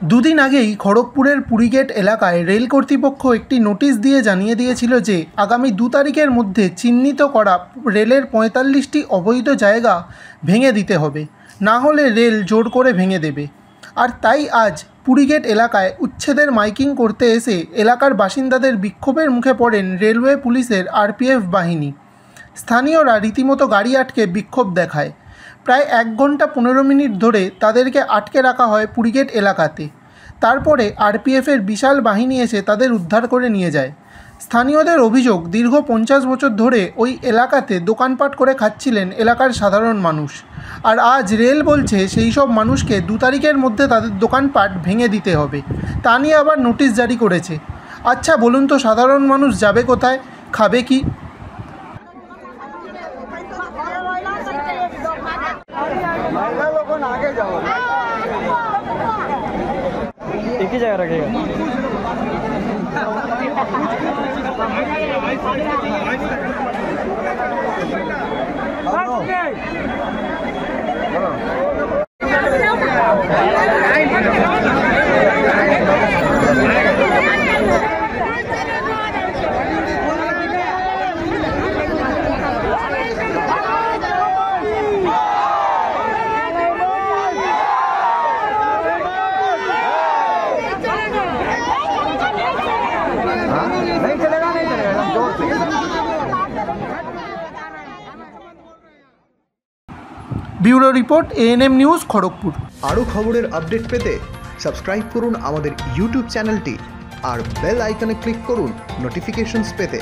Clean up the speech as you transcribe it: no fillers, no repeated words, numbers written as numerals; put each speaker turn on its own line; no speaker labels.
দুদিন আগেই খড়গপুরের পুরীগেট এলাকায় রেল কর্তৃপক্ষ একটি নোটিশ দিয়ে জানিয়ে দিয়েছিল যে আগামী 2 তারিখের মধ্যে চিহ্নিত করা রেলের 45টি অবৈধ জায়গা ভেঙে দিতে হবে, না হলে রেল জোর করে ভেঙে দেবে। আর তাই আজ পুরীগেট এলাকায় উচ্ছেদের মাইকিং করতে এসে এলাকার বাসিন্দাদের বিক্ষোভের মুখে পড়েন রেলওয়ে পুলিশের আরপিএফ বাহিনী। স্থানীয়রা রীতিমতো গাড়ি আটকে বিক্ষোভ দেখায়। প্রায় 1 ঘন্টা 15 মিনিট ধরে তাদেরকে আটকে রাখা হয় পুরীগেট এলাকাতে। তারপরে আরপিএফের বিশাল বাহিনী এসে তাদের উদ্ধার করে নিয়ে যায়। স্থানীয়দের অভিযোগ, দীর্ঘ 50 বছর ধরে ওই এলাকাতে দোকানপাট করে খাচ্ছিলেন এলাকার সাধারণ মানুষ। আর আজ রেল বলছে সেই সব মানুষকে 2 তারিখের মধ্যে তাদের দোকানপাট ভেঙে দিতে হবে। তা নিয়ে আবার নোটিশ জারি করেছে। আচ্ছা বলুন তো, সাধারণ মানুষ যাবে কোথায়, খাবে কি?
एक ही जगह रखेगा।
Bureau report, ANM news, Kharagpur.
আরও খবরের আপডেট পেতে সাবস্ক্রাইব করুন আমাদের ইউটিউব চ্যানেলটি আর বেল আইকনে ক্লিক করুন নোটিফিকেশনস পেতে।